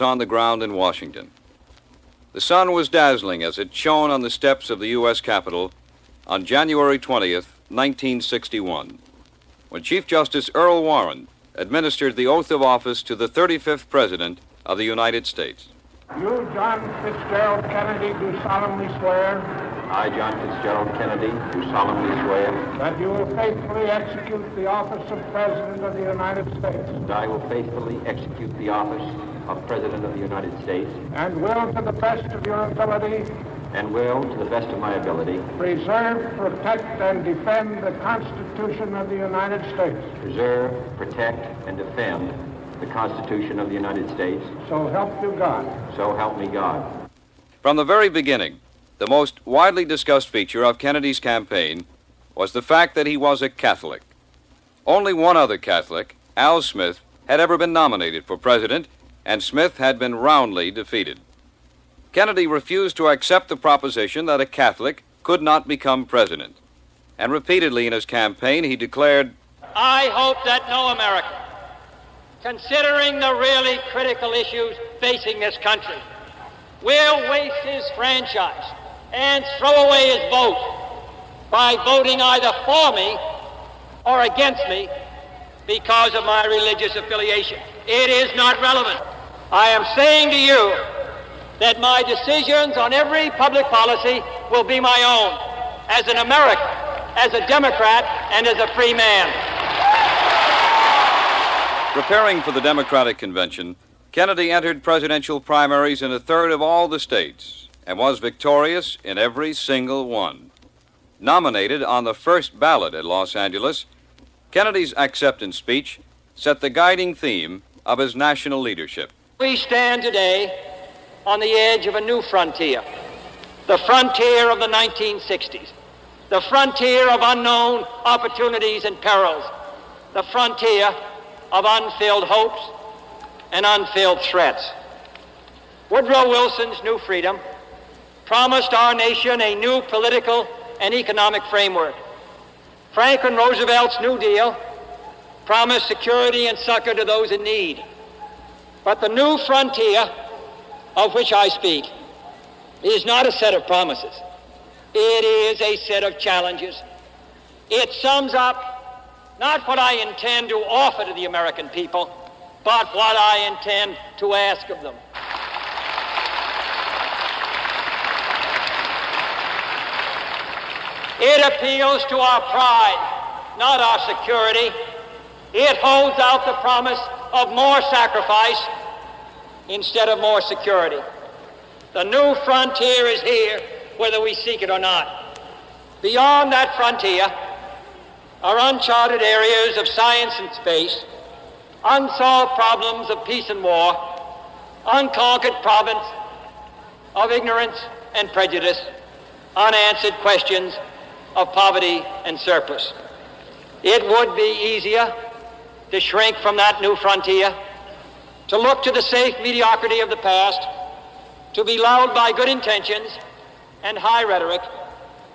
On the ground in Washington. The sun was dazzling as it shone on the steps of the U.S. Capitol on January 20th, 1961, when Chief Justice Earl Warren administered the oath of office to the 35th President of the United States. You, John Fitzgerald Kennedy, do solemnly swear. I, John Fitzgerald Kennedy, do solemnly swear. That you will faithfully execute the office of President of the United States. That I will faithfully execute the office of President of the United States. And will, to the best of your ability. And will, to the best of my ability. Preserve, protect, and defend the Constitution of the United States. Preserve, protect, and defend the Constitution of the United States. So help you God. So help me God. From the very beginning, the most widely discussed feature of Kennedy's campaign was the fact that he was a Catholic. Only one other Catholic, Al Smith, had ever been nominated for president, and Smith had been roundly defeated. Kennedy refused to accept the proposition that a Catholic could not become president. And repeatedly in his campaign, he declared, I hope that no American, considering the really critical issues facing this country, will waste his franchise and throw away his vote by voting either for me or against me because of my religious affiliation. It is not relevant. I am saying to you that my decisions on every public policy will be my own as an American, as a Democrat, and as a free man. Preparing for the Democratic Convention, Kennedy entered presidential primaries in a third of all the states and was victorious in every single one. Nominated on the first ballot at Los Angeles, Kennedy's acceptance speech set the guiding theme of his national leadership. We stand today on the edge of a new frontier, the frontier of the 1960s, the frontier of unknown opportunities and perils, the frontier of unfilled hopes and unfilled threats. Woodrow Wilson's New Freedom promised our nation a new political and economic framework. Franklin Roosevelt's New Deal promised security and succor to those in need. But the new frontier of which I speak is not a set of promises. It is a set of challenges. It sums up not what I intend to offer to the American people, but what I intend to ask of them. It appeals to our pride, not our security. It holds out the promise of more sacrifice instead of more security. The new frontier is here, whether we seek it or not. Beyond that frontier are uncharted areas of science and space, unsolved problems of peace and war, unconquered province of ignorance and prejudice, unanswered questions of poverty and surplus. It would be easier to shrink from that new frontier, to look to the safe mediocrity of the past, to be lulled by good intentions and high rhetoric,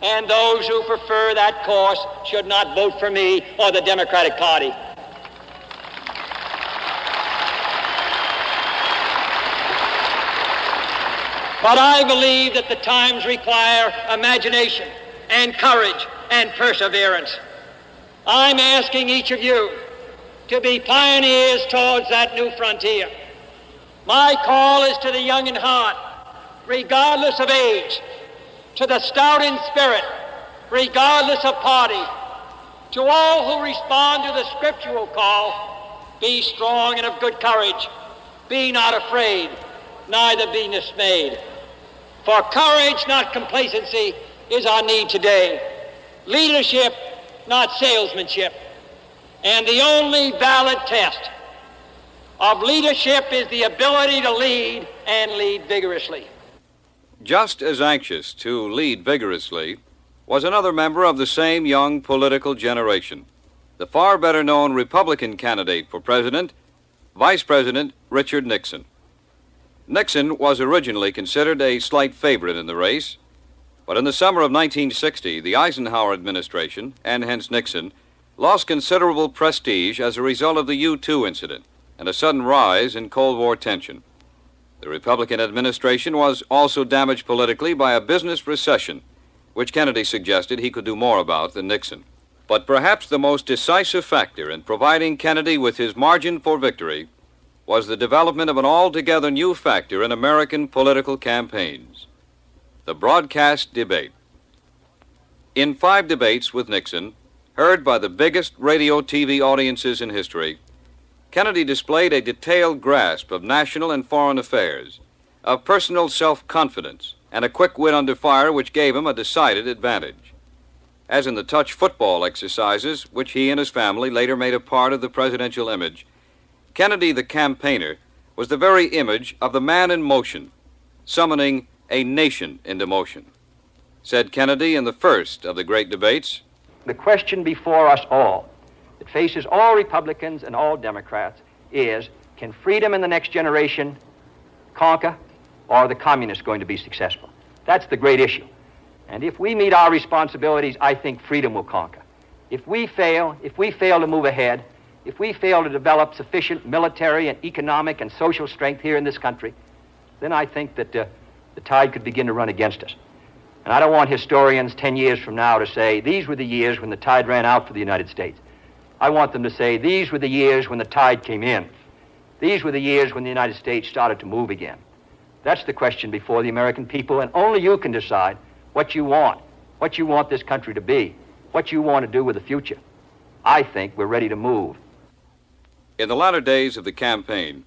and those who prefer that course should not vote for me or the Democratic Party. But I believe that the times require imagination and courage and perseverance. I'm asking each of you to be pioneers towards that new frontier. My call is to the young in heart, regardless of age, to the stout in spirit, regardless of party, to all who respond to the scriptural call, be strong and of good courage, be not afraid, neither be dismayed. For courage, not complacency, is our need today. Leadership, not salesmanship. And the only valid test of leadership is the ability to lead and lead vigorously. Just as anxious to lead vigorously was another member of the same young political generation, the far better known Republican candidate for president, Vice President Richard Nixon. Nixon was originally considered a slight favorite in the race, but in the summer of 1960, the Eisenhower administration, and hence Nixon, lost considerable prestige as a result of the U-2 incident and a sudden rise in Cold War tension. The Republican administration was also damaged politically by a business recession, which Kennedy suggested he could do more about than Nixon. But perhaps the most decisive factor in providing Kennedy with his margin for victory was the development of an altogether new factor in American political campaigns: the broadcast debate. In 5 debates with Nixon, heard by the biggest radio-TV audiences in history, Kennedy displayed a detailed grasp of national and foreign affairs, of personal self-confidence, and a quick wit under fire which gave him a decided advantage. As in the touch football exercises, which he and his family later made a part of the presidential image, Kennedy the campaigner was the very image of the man in motion, summoning a nation into motion. Said Kennedy in the first of the great debates, The question before us all, that faces all Republicans and all Democrats, is, can freedom in the next generation conquer, or are the communists going to be successful? That's the great issue. And if we meet our responsibilities, I think freedom will conquer. If we fail to move ahead, if we fail to develop sufficient military and economic and social strength here in this country, then I think that the tide could begin to run against us. And I don't want historians 10 years from now to say, these were the years when the tide ran out for the United States. I want them to say, these were the years when the tide came in. These were the years when the United States started to move again. That's the question before the American people, and only you can decide what you want this country to be, what you want to do with the future. I think we're ready to move. In the latter days of the campaign,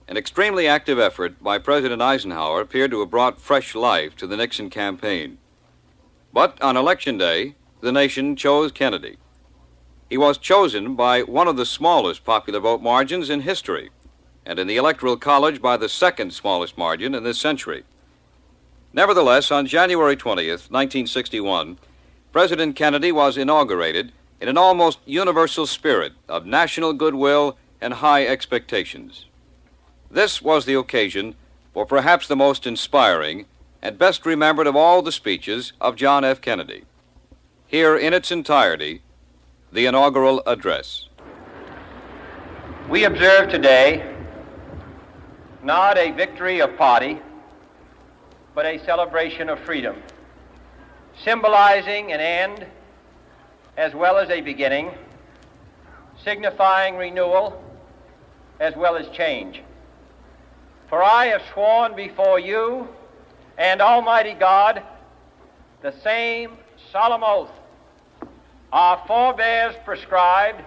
an extremely active effort by President Eisenhower appeared to have brought fresh life to the Nixon campaign. But on Election Day, the nation chose Kennedy. He was chosen by one of the smallest popular vote margins in history, and in the Electoral College by the second smallest margin in this century. Nevertheless, on January 20th, 1961, President Kennedy was inaugurated in an almost universal spirit of national goodwill and high expectations. This was the occasion for perhaps the most inspiring and best remembered of all the speeches of John F. Kennedy. Here in its entirety, the inaugural address. We observe today not a victory of party, but a celebration of freedom, symbolizing an end as well as a beginning, signifying renewal as well as change. For I have sworn before you and Almighty God the same solemn oath our forebears prescribed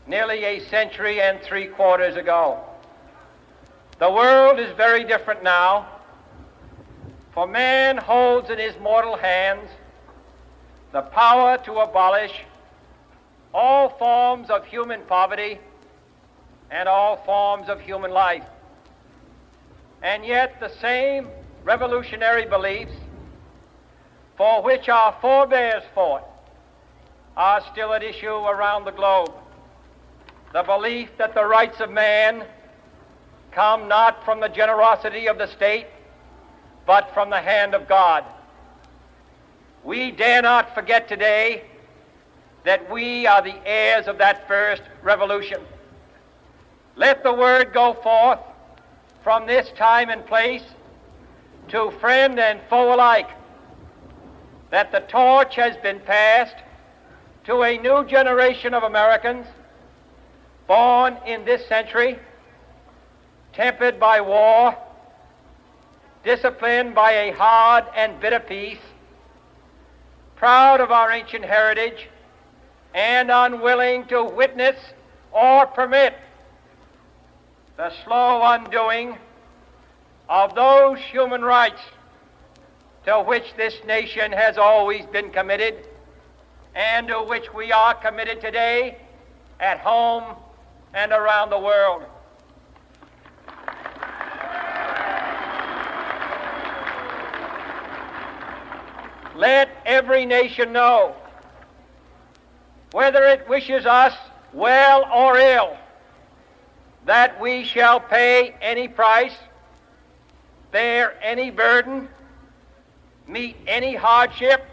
nearly a century and 3/4 ago. The world is very different now, for man holds in his mortal hands the power to abolish all forms of human poverty and all forms of human life. And yet the same revolutionary beliefs for which our forebears fought are still at issue around the globe. The belief that the rights of man come not from the generosity of the state, but from the hand of God. We dare not forget today that we are the heirs of that first revolution. Let the word go forth from this time and place to friend and foe alike that the torch has been passed to a new generation of Americans born in this century, tempered by war, disciplined by a hard and bitter peace, proud of our ancient heritage, and unwilling to witness or permit the slow undoing of those human rights to which this nation has always been committed and to which we are committed today at home and around the world. Let every nation know, whether it wishes us well or ill, that we shall pay any price, bear any burden, meet any hardship,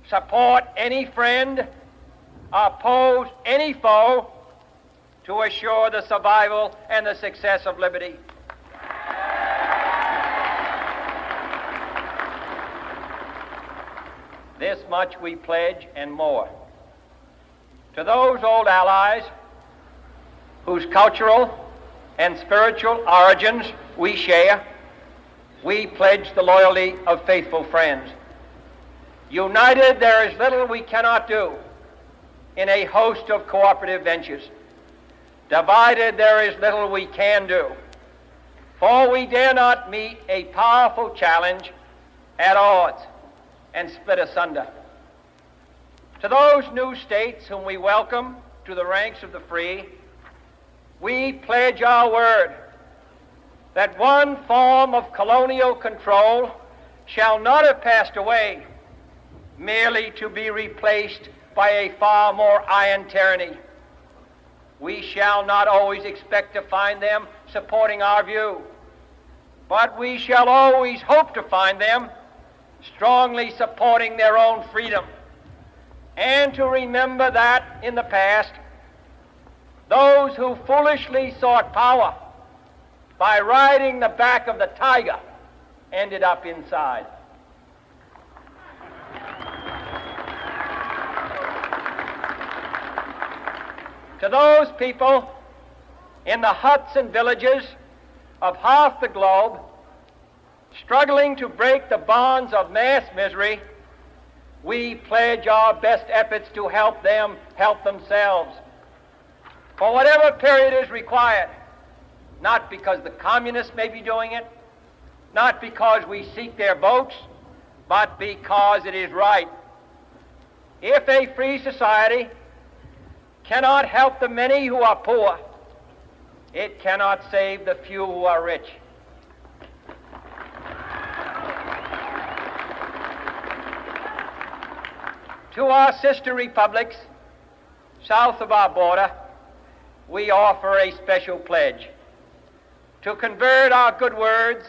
support any friend, oppose any foe to assure the survival and the success of liberty. this much we pledge and more. To those old allies whose cultural and spiritual origins we share, we pledge the loyalty of faithful friends. United, there is little we cannot do in a host of cooperative ventures. Divided, there is little we can do, for we dare not meet a powerful challenge at odds and split asunder. To those new states whom we welcome to the ranks of the free, we pledge our word that one form of colonial control shall not have passed away merely to be replaced by a far more iron tyranny. We shall not always expect to find them supporting our view, but we shall always hope to find them strongly supporting their own freedom, and to remember that in the past, those who foolishly sought power by riding the back of the tiger ended up inside. To those people in the huts and villages of half the globe struggling to break the bonds of mass misery, we pledge our best efforts to help them help themselves for whatever period is required, not because the communists may be doing it, not because we seek their votes, but because it is right. If a free society cannot help the many who are poor, it cannot save the few who are rich. To our sister republics south of our border, we offer a special pledge to convert our good words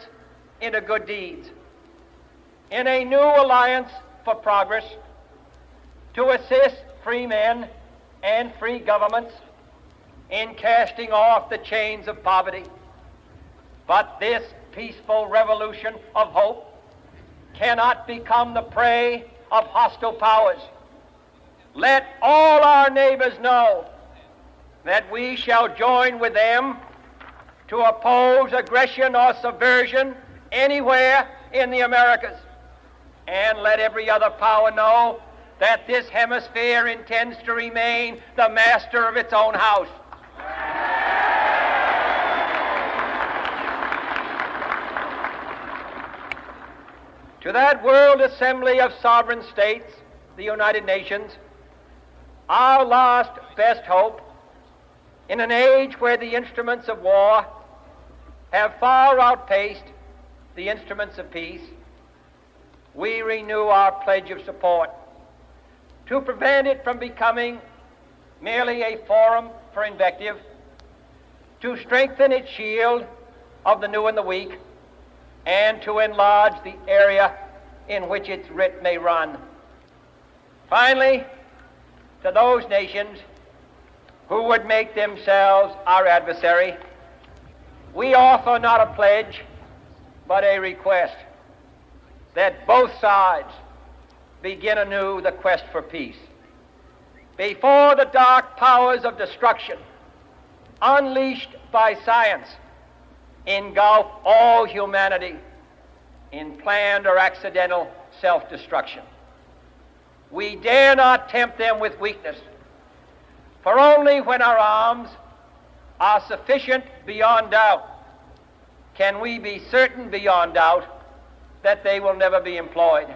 into good deeds, in a new alliance for progress, to assist free men and free governments in casting off the chains of poverty. But this peaceful revolution of hope cannot become the prey of hostile powers. Let all our neighbors know that we shall join with them to oppose aggression or subversion anywhere in the Americas. And let every other power know that this hemisphere intends to remain the master of its own house. To that World Assembly of Sovereign States, the United Nations, our last best hope, in an age where the instruments of war have far outpaced the instruments of peace, we renew our pledge of support to prevent it from becoming merely a forum for invective, to strengthen its shield of the new and the weak, and to enlarge the area in which its writ may run. Finally, to those nations who would make themselves our adversary, we offer not a pledge, but a request that both sides begin anew the quest for peace. Before the dark powers of destruction, unleashed by science, engulf all humanity in planned or accidental self-destruction, we dare not tempt them with weakness, for only when our arms are sufficient beyond doubt can we be certain beyond doubt that they will never be employed.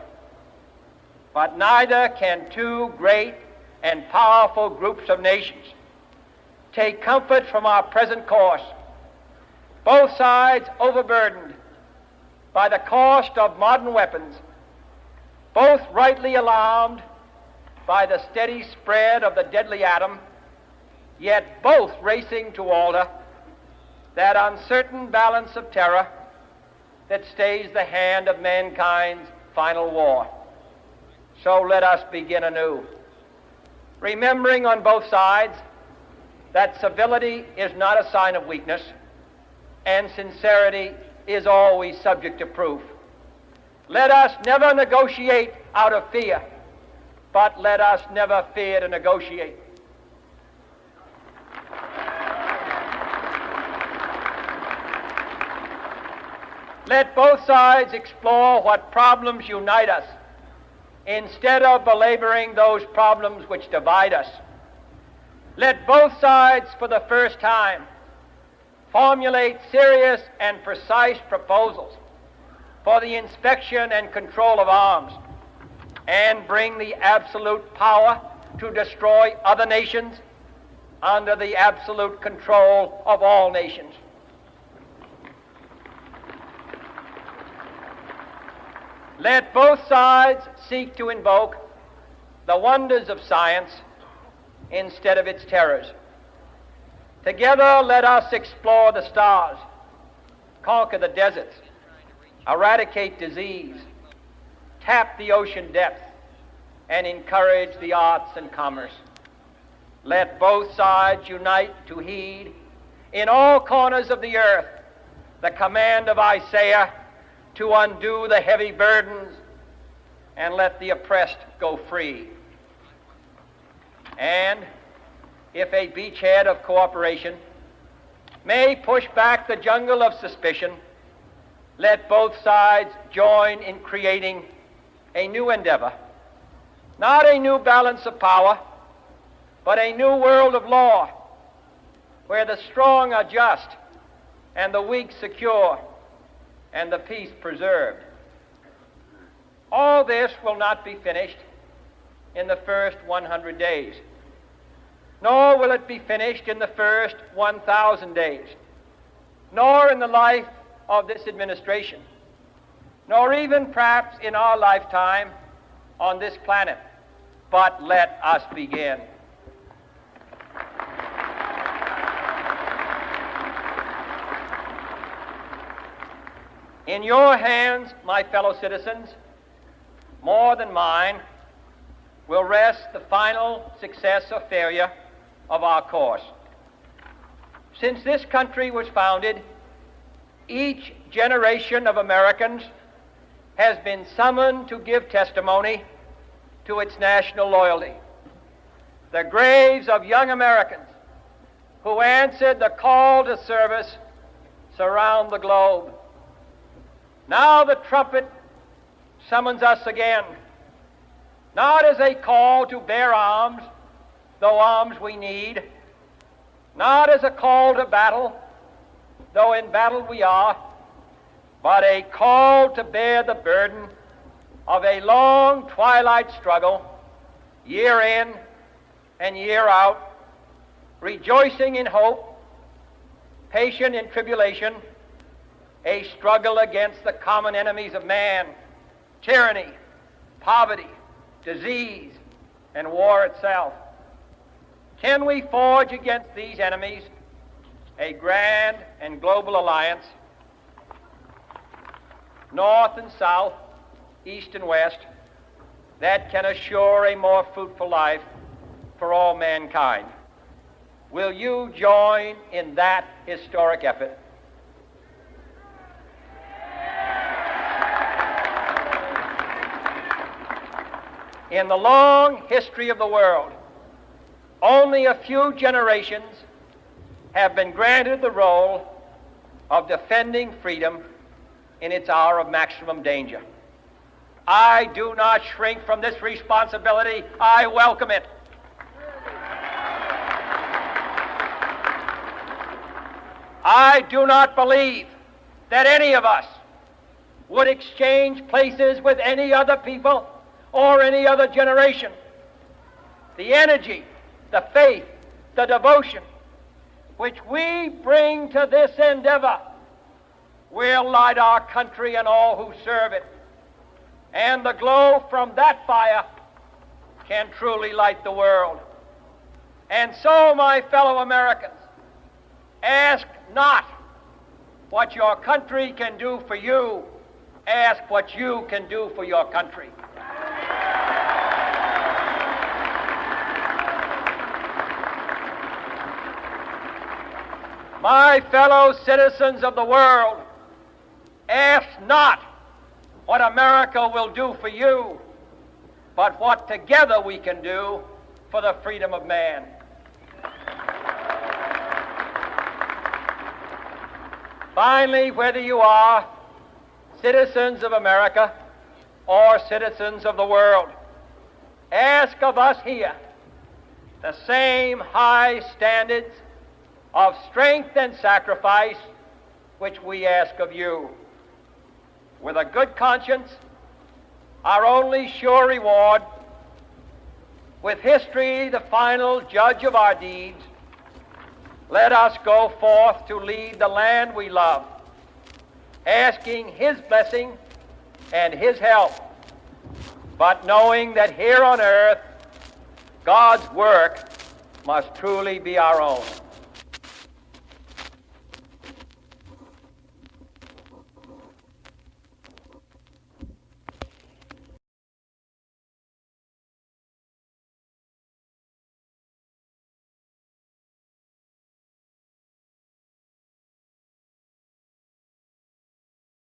But neither can two great and powerful groups of nations take comfort from our present course, both sides overburdened by the cost of modern weapons, both rightly alarmed by the steady spread of the deadly atom, yet both racing to alter that uncertain balance of terror that stays the hand of mankind's final war. So let us begin anew, remembering on both sides that civility is not a sign of weakness, and sincerity is always subject to proof. Let us never negotiate out of fear, but let us never fear to negotiate. Let both sides explore what problems unite us, instead of belaboring those problems which divide us. Let both sides, for the first time, formulate serious and precise proposals for the inspection and control of arms, and bring the absolute power to destroy other nations under the absolute control of all nations. Let both sides seek to invoke the wonders of science instead of its terrors. Together, let us explore the stars, conquer the deserts, eradicate disease, tap the ocean depths, and encourage the arts and commerce. Let both sides unite to heed in all corners of the earth the command of Isaiah to undo the heavy burdens and let the oppressed go free. And if a beachhead of cooperation may push back the jungle of suspicion, let both sides join in creating a new endeavor, not a new balance of power, but a new world of law, where the strong are just and the weak secure and the peace preserved. All this will not be finished in the first 100 days, nor will it be finished in the first 1,000 days, nor in the life of this administration, nor even perhaps in our lifetime on this planet. But let us begin. In your hands, my fellow citizens, more than mine, will rest the final success or failure of our course. Since this country was founded, each generation of Americans has been summoned to give testimony to its national loyalty. The graves of young Americans who answered the call to service surround the globe. Now the trumpet summons us again, not as a call to bear arms, though arms we need, not as a call to battle, though in battle we are, but a call to bear the burden of a long twilight struggle, year in and year out, rejoicing in hope, patient in tribulation, a struggle against the common enemies of man, tyranny, poverty, disease, and war itself. Can we forge against these enemies a grand and global alliance, north and south, east and west, that can assure a more fruitful life for all mankind? Will you join in that historic effort? In the long history of the world, only a few generations have been granted the role of defending freedom in its hour of maximum danger. I do not shrink from this responsibility. I welcome it. I do not believe that any of us would exchange places with any other people or any other generation. The energy, the faith, the devotion which we bring to this endeavor will light our country and all who serve it. And the glow from that fire can truly light the world. And so, my fellow Americans, ask not what your country can do for you, ask what you can do for your country. My fellow citizens of the world, ask not what America will do for you, but what together we can do for the freedom of man. Finally, whether you are citizens of America or citizens of the world, ask of us here the same high standards of strength and sacrifice which we ask of you. With a good conscience, our only sure reward, with history the final judge of our deeds, let us go forth to lead the land we love, asking His blessing and His help, but knowing that here on earth God's work must truly be our own.